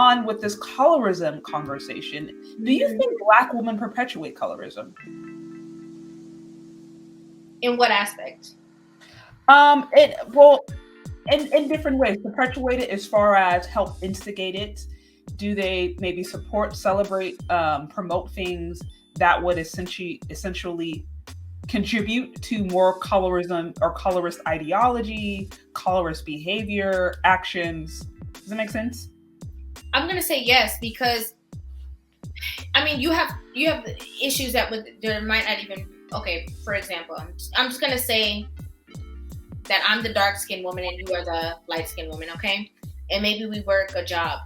on with this colorism conversation, do you think Black women perpetuate colorism? In what aspect? In different ways. Perpetuate it as far as help instigate it. Do they maybe support, celebrate, promote things that would essentially contribute to more colorism or colorist ideology, colorist behavior, actions? Does that make sense? I'm gonna say yes, because I mean you have issues that there might not even, okay, for example, I'm just gonna say that I'm the dark skinned woman and you are the light skinned woman, okay? And maybe we work a job.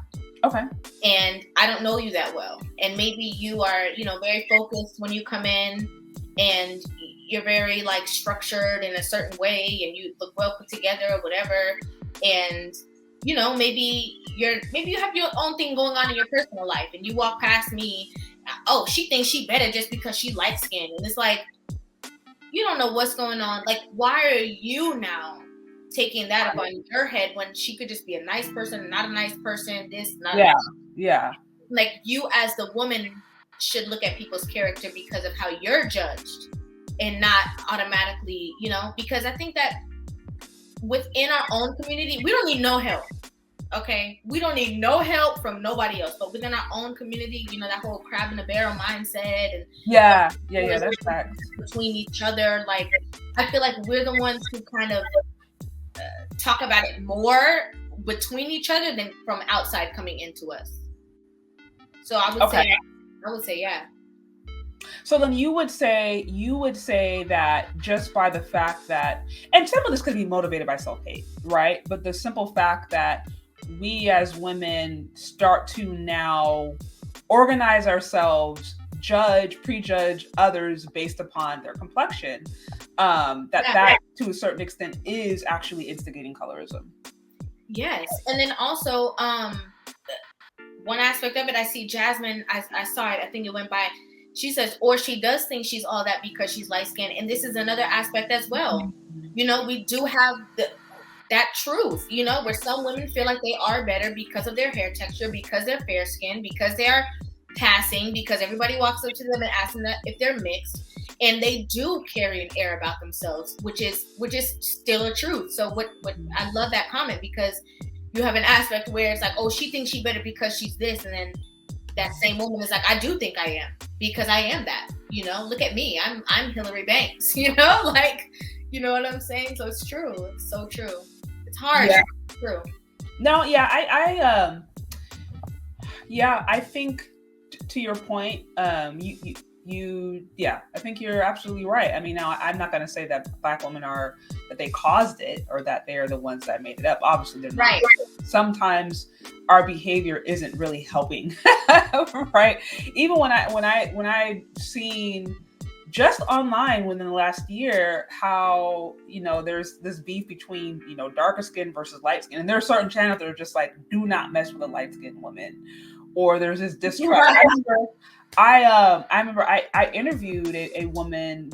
Okay. And I don't know you that well. And maybe you are, very focused when you come in, and you're very like structured in a certain way, and you look well put together or whatever. And maybe you have your own thing going on in your personal life, and you walk past me, oh, she thinks she better just because she light skinned. And it's like, you don't know what's going on. Like, why are you now taking that up on your head when she could just be a nice person, not a nice person, this, not yeah. Yeah. Like, you as the woman should look at people's character because of how you're judged, and not automatically, because I think that within our own community, we don't need no help. Okay, we don't need no help from nobody else, but within our own community, that whole crab in a barrel mindset, and yeah, that's facts. Between each other, like, I feel like we're the ones who kind of talk about it more between each other than from outside coming into us. So I would say yeah. So then you would say that just by the fact that, and some of this could be motivated by self-hate, right? But the simple fact that we as women start to now organize ourselves, prejudge others based upon their complexion, that to a certain extent is actually instigating colorism. Yes. And then also, one aspect of it, I see Jasmine, I saw it, I think it went by, she says, or she does think she's all that because she's light-skinned. And this is another aspect as well. We do have that truth, where some women feel like they are better because of their hair texture, because they're fair-skinned, because they are passing, because everybody walks up to them and asks them if they're mixed. And they do carry an air about themselves, which is still a truth. So what I love that comment, because you have an aspect where it's like, oh, she thinks she better because she's this, and then that same woman is like, I do think I am, because I am that. Look at me, I'm Hillary Banks. Like, you know what I'm saying? So it's true. It's so true. It's hard. Yeah. It's true. No, yeah, I think to your point, I think you're absolutely right. I mean, now I'm not going to say that Black women that they caused it, or that they are the ones that made it up. Obviously, they're not. Right. Sometimes our behavior isn't really helping, right? Even when I seen just online within the last year how there's this beef between darker skin versus light skin, and there are certain channels that are just like, do not mess with a light skinned woman, or there's this distrust. Right. I remember I interviewed a woman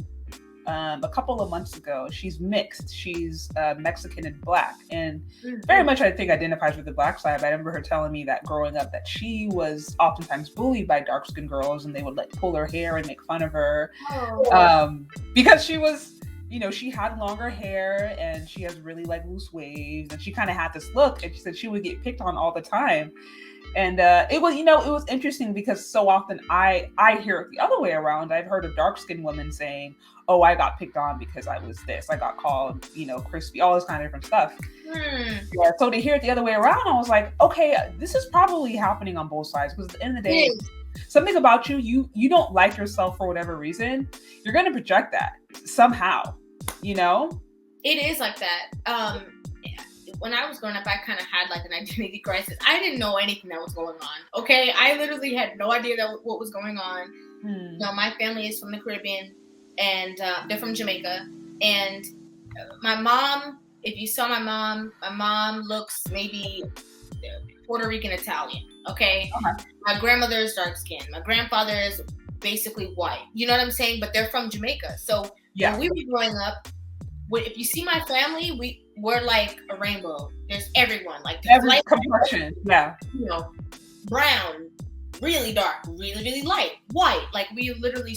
a couple of months ago. She's mixed. She's Mexican and Black, and very much I think identifies with the Black side. But I remember her telling me that growing up, that she was oftentimes bullied by dark-skinned girls, and they would like pull her hair and make fun of her because she was, she had longer hair and she has really like loose waves, and she kind of had this look, and she said she would get picked on all the time. And it was interesting, because so often I hear it the other way around. I've heard of dark-skinned women saying, oh, I got picked on because I was this. I got called, crispy, all this kind of different stuff. Yeah, so to hear it the other way around, I was like, okay, this is probably happening on both sides. Because at the end of the day, something about you don't like yourself for whatever reason, you're going to project that somehow, It is like that. When I was growing up, I kind of had like an identity crisis. I didn't know anything that was going on. Okay, I literally had no idea what was going on. My family is from the Caribbean, and they're from Jamaica. And my mom, if you saw my mom looks maybe Puerto Rican Italian. Okay, My grandmother is dark skinned. My grandfather is basically white. You know what I'm saying? But they're from Jamaica. So when we were growing up, if you see my family, we're like a rainbow. There's everyone, like every complexion. Yeah. brown, really dark, really, really light, white. Like we literally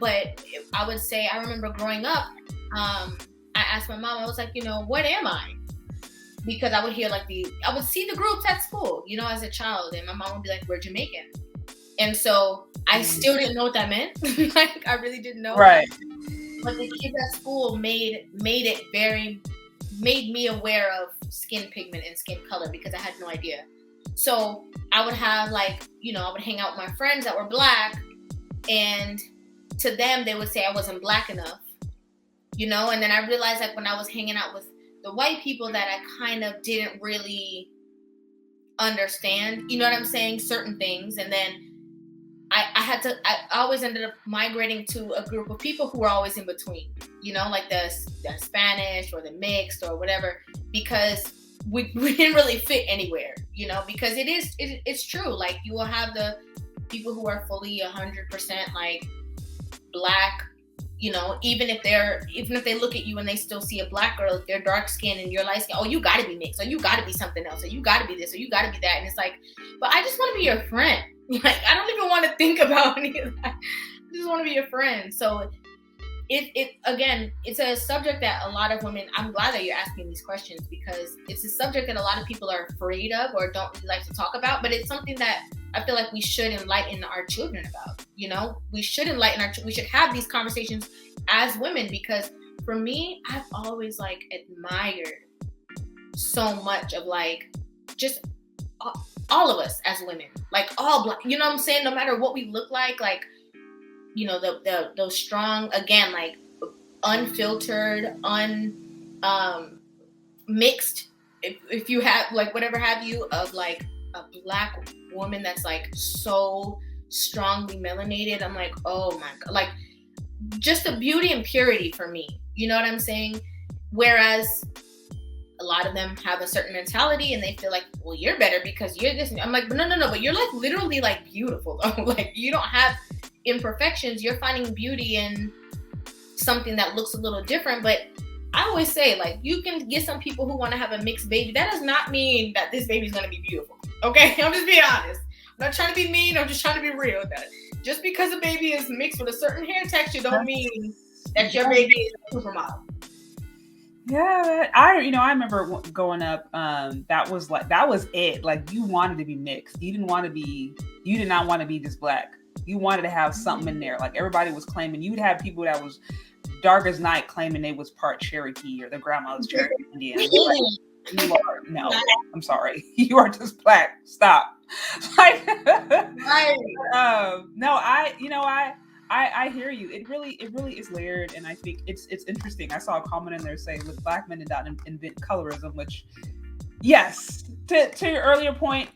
but I would say, I remember growing up, I asked my mom, I was like, what am I? Because I would hear I would see the groups at school, as a child, and my mom would be like, we're Jamaican. And so I still didn't know what that meant. Like I really didn't know. Right. But the kids at school made me aware of skin pigment and skin color because I had no idea. So I would have I would hang out with my friends that were black, and to them they would say I wasn't black enough, and then I realized when I was hanging out with the white people that I kind of didn't really understand, you know what I'm saying, certain things. And then I always ended up migrating to a group of people who were always in between, like the Spanish or the mixed or whatever, because we didn't really fit anywhere, because it's true. Like you will have the people who are fully 100% like black, even if they look at you and they still see a black girl, if they're dark skinned and you're light skinned, oh, you gotta be mixed, or you gotta be something else, or you gotta be this, or you gotta be that. And it's like, but I just want to be your friend. Like, I don't even want to think about any of that. I just want to be your friend. So it's a subject that a lot of women, I'm glad that you're asking these questions, because it's a subject that a lot of people are afraid of or don't really like to talk about, but it's something that I feel like we should enlighten our children about. We should we should have these conversations as women, because for me, I've always admired so much of just all of us as women, all black, you know what I'm saying? No matter what we look like, those strong, again, unfiltered, mixed, if you have whatever have you, of a black woman that's so strongly melanated. I'm like, oh my God, just the beauty and purity for me, you know what I'm saying? Whereas a lot of them have a certain mentality and they feel like, well, you're better because you're this. I'm like, no, but you're literally beautiful though. You don't have imperfections. You're finding beauty in something that looks a little different. But I always say, you can get some people who want to have a mixed baby. That does not mean that this baby's going to be beautiful. Okay? I'm just being honest. I'm not trying to be mean. I'm just trying to be real with that. Just because a baby is mixed with a certain hair texture don't mean that your baby is a supermodel. Yeah, I remember growing up, that was it. You wanted to be mixed. You did not want to be just black. You wanted to have something in there. Everybody was claiming. You would have people that was dark as night claiming they was part Cherokee or their grandma was Cherokee Indian. No, I'm sorry. You are just black. Stop. Right. No, I hear you. It really is layered, and I think it's interesting. I saw a comment in there saying, "With black men did not invent colorism," which, yes, to your earlier point,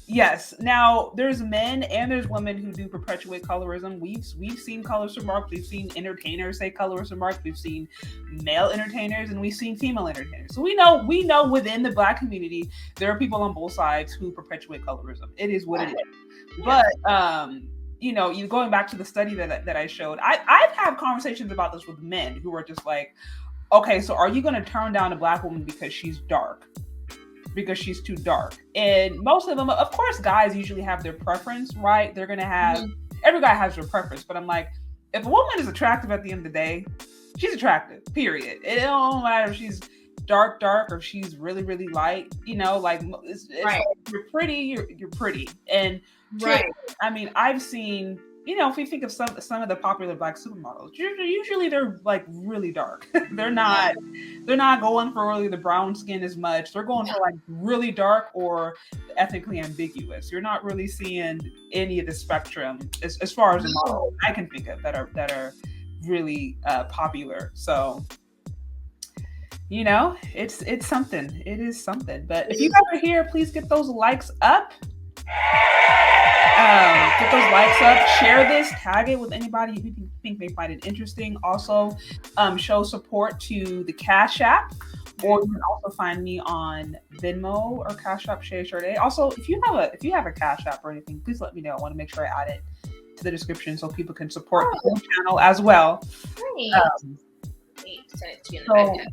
yes. Now there's men and there's women who do perpetuate colorism. We've seen colorist remarks. We've seen entertainers say colorist remarks. We've seen male entertainers, and we've seen female entertainers. So we know within the black community there are people on both sides who perpetuate colorism. It is what it is. But you going back to the study that I showed, I've had conversations about this with men who are just like, okay, so are you going to turn down a black woman because she's dark? Because she's too dark? And most of them, of course, guys usually have their preference, right? They're going to have, every guy has their preference, but I'm like, if a woman is attractive at the end of the day, she's attractive, period. It don't matter if she's dark, or if she's really, really light, it's right. You're pretty, you're pretty. And right. I mean, I've seen, if we think of some of the popular black supermodels, usually they're really dark. They're not going for really the brown skin as much. They're going for really dark or ethnically ambiguous. You're not really seeing any of the spectrum as far as the models I can think of that are really popular. So, it's something. It is something. But if you guys are here, please get those likes up. Get those likes up, share this, tag it with anybody you think may find it interesting. Also, show support to the CASHAPP, or you can also find me on Venmo or CASHAPP, ChezCharde. Also, if you have a CASHAPP or anything, please let me know. I want to make sure I add it to the description so people can support the channel as well. Send it to you in the back.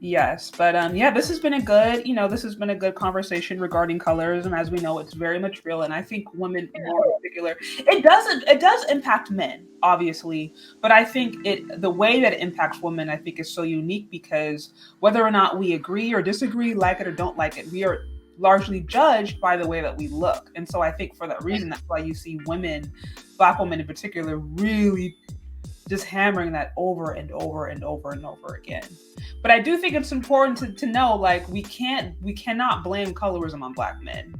Yes, but yeah, this has been a good, this has been a good conversation regarding colorism. As we know, it's very much real, and I think women more in particular, it does impact men, obviously, but I think the way that it impacts women, I think, is so unique because whether or not we agree or disagree, like it or don't like it, we are largely judged by the way that we look, and so I think for that reason, that's why you see women, Black women in particular, really just hammering that over and over and over and over again. But I do think it's important to know, like, we cannot blame colorism on Black men.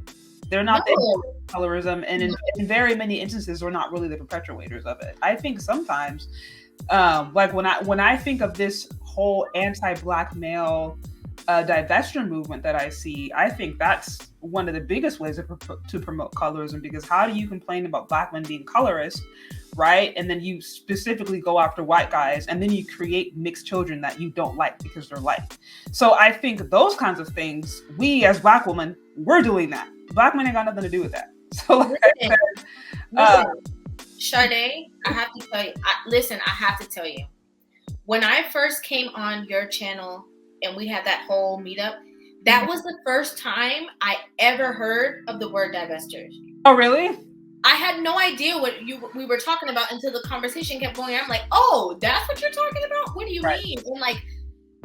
They're not the colorism, and in very many instances, we're not really the perpetuators of it. I think sometimes, like when I think of this whole anti-Black male divestiture movement that I see, I think that's one of the biggest ways to promote colorism, because how do you complain about Black men being colorist, right? And then you specifically go after white guys, and then you create mixed children that you don't like because they're light. So I think those kinds of things, we as Black women, we're doing that. Black men ain't got nothing to do with that. So like I said, Chardé, I have to tell you, I have to tell you, when I first came on your channel and we had that whole meetup, that was the first time I ever heard of the word divestors. Oh, really? I had no idea what we were talking about until the conversation kept going. I'm like, oh, that's what you're talking about? What do you mean? And like,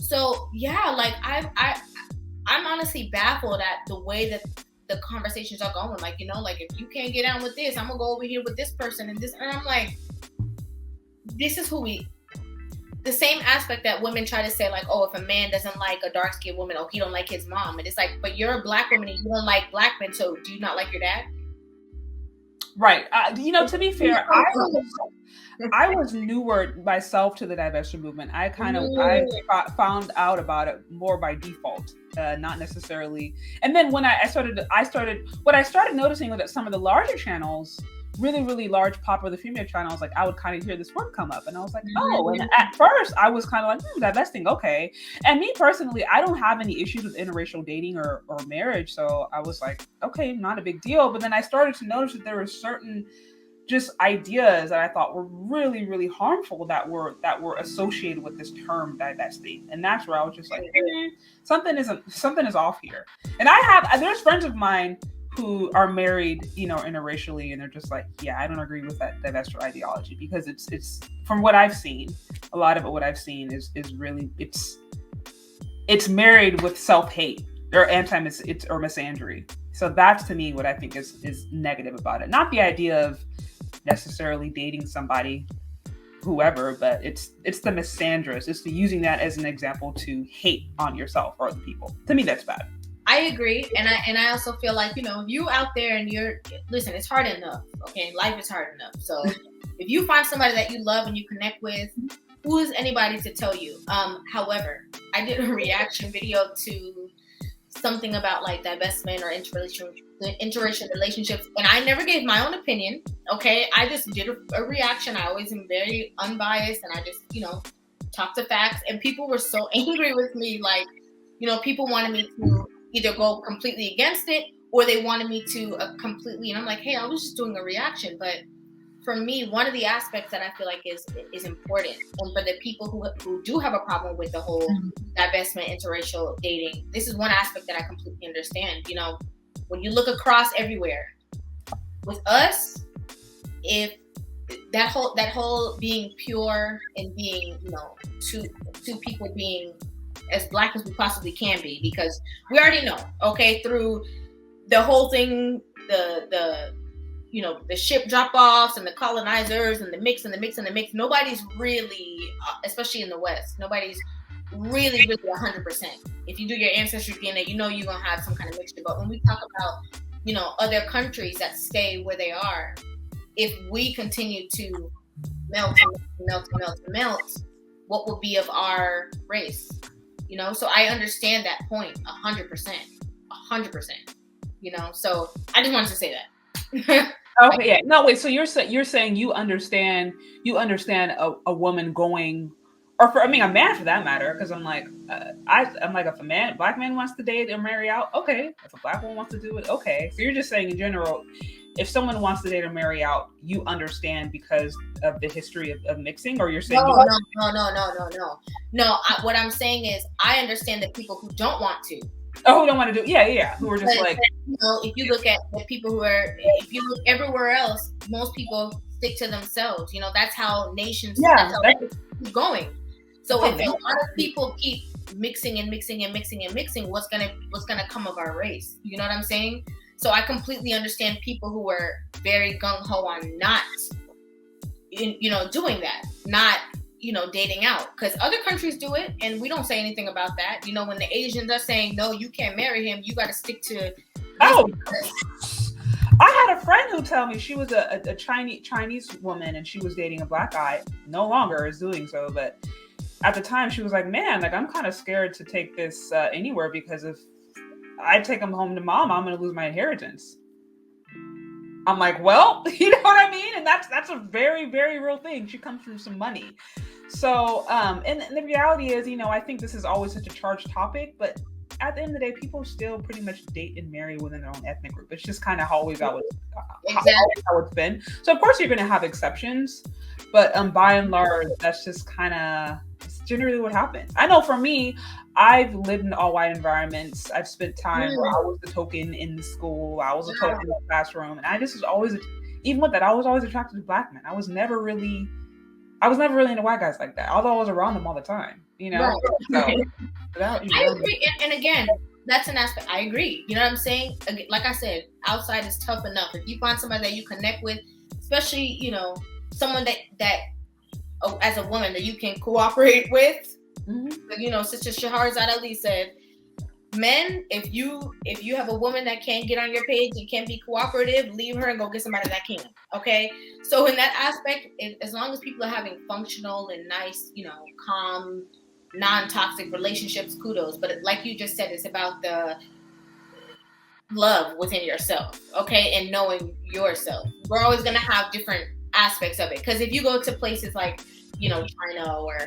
so yeah, like I'm honestly baffled at the way that the conversations are going. Like, like if you can't get down with this, I'm gonna go over here with this person and this, and I'm like, this is who the same aspect that women try to say, like, oh, if a man doesn't like a dark-skinned woman, oh, he don't like his mom. And it's like, but you're a Black woman and you don't like Black men, so do you not like your dad? Right. To be fair, I was newer myself to the divestiture movement. I found out about it more by default, not necessarily. And then when I started noticing was that some of the larger channels, really, really large popular female channels, like I would kind of hear this word come up and I was like, oh, and at first I was kind of like, divesting, okay. And me personally, I don't have any issues with interracial dating or marriage. So I was like, okay, not a big deal. But then I started to notice that there were certain just ideas that I thought were really, really harmful that were associated with this term divesting. And that's where I was just like, something is off here. And there's friends of mine who are married, interracially, and they're just like, yeah, I don't agree with that divestiture ideology, because it's from what I've seen, a lot of it, what I've seen is really, it's married with self-hate or or misandry. So that's, to me, what I think is negative about it. Not the idea of necessarily dating somebody, whoever, but it's the misandrous. It's the using that as an example to hate on yourself or other people. To me, that's bad. I agree, and I also feel like, you out there and listen, it's hard enough, okay? Life is hard enough. So if you find somebody that you love and you connect with, who is anybody to tell you? However, I did a reaction video to something about like divestment or interracial relationships, and I never gave my own opinion, okay? I just did a reaction. I always am very unbiased, and I just, talk to facts, and people were so angry with me, like, people wanted me to either go completely against it or they wanted me to completely, and I'm like, hey, I was just doing a reaction. But for me, one of the aspects that I feel like is important, and for the people who do have a problem with the whole divestment, interracial dating, this is one aspect that I completely understand. When you look across everywhere, with us, if that whole being pure and being, two people being as Black as we possibly can be, because we already know, okay, through the whole thing, the ship drop-offs and the colonizers and the mix, nobody's really, especially in the West, nobody's really 100%. If you do your ancestry DNA, you're gonna have some kind of mixture. But when we talk about, other countries that stay where they are, if we continue to melt, what will be of our race? So I understand that point 100%. So I just wanted to say that. Okay, yeah. No, wait. So you're saying you understand a woman going, or a man for that matter? Because I'm like, I'm like, if Black man wants to date or marry out, okay. If a Black woman wants to do it, okay. So you're just saying in general, if someone wants to date or marry out, you understand because of the history of mixing, or you're saying no. What I'm saying is, I understand the people who don't want to. Oh, who don't want to do? Yeah. Who are just like, you know, if you look at the people who are, if you look everywhere else, most people stick to themselves. You know, that's how nations. Yeah, that's keep going. So if a lot of people keep mixing, what's gonna come of our race? You know what I'm saying? So I completely understand people who are very gung ho on not, doing that, not, dating out, because other countries do it, and we don't say anything about that. You know, when the Asians are saying, no, you can't marry him, you got to stick to. Oh, I had a friend who told me she was a Chinese woman, and she was dating a black guy. No longer is doing so, but at the time she was like, man, like I'm kind of scared to take this anywhere, because if I take him home to mom, I'm going to lose my inheritance. I'm like, well, you know what I mean? And that's a very, very real thing. She comes from some money. So, and the reality is, I think this is always such a charged topic, but at the end of the day, people still pretty much date and marry within their own ethnic group. It's just kind of always how it's been. So of course you're going to have exceptions, but by and large, that's just it's generally what happens. I know for me, I've lived in all white environments. I've spent time where I was the token in the school. I was a token in the classroom. And I just was always, even with that, I was always attracted to black men. I was never really into white guys like that, although I was around them all the time, Right. So, I agree. And again, that's an aspect. I agree. You know what I'm saying? Like I said, outside is tough enough. If you find somebody that you connect with, especially, someone that as a woman that you can cooperate with, Sister Shahrazad Ali said, men, if you have a woman that can't get on your page and can't be cooperative, leave her and go get somebody that can. Okay, so in that aspect, as long as people are having functional and nice, calm, non-toxic relationships, kudos. But like you just said, it's about the love within yourself, okay, and knowing yourself. We're always gonna have different aspects of it, because if you go to places like China or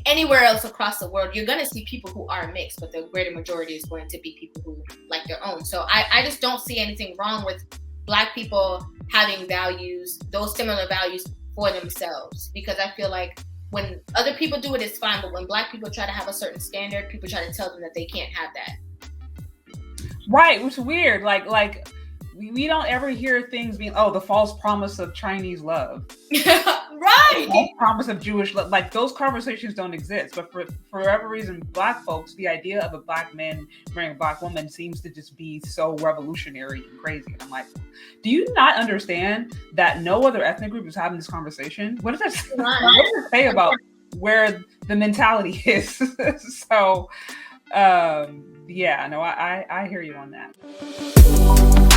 anywhere else across the world, you're going to see people who are mixed, but the greater majority is going to be people who like their own. So I just don't see anything wrong with Black people having values, those similar values for themselves, because I feel like when other people do it, it's fine, but when Black people try to have a certain standard, people try to tell them that they can't have that. Right, which is weird. Like we don't ever hear things being, the false promise of Chinese love. Right. The false promise of Jewish love. Like, those conversations don't exist. But for whatever reason, Black folks, the idea of a Black man marrying a Black woman seems to just be so revolutionary and crazy. And I'm like, do you not understand that no other ethnic group is having this conversation? What does that say about where the mentality is? So, I hear you on that.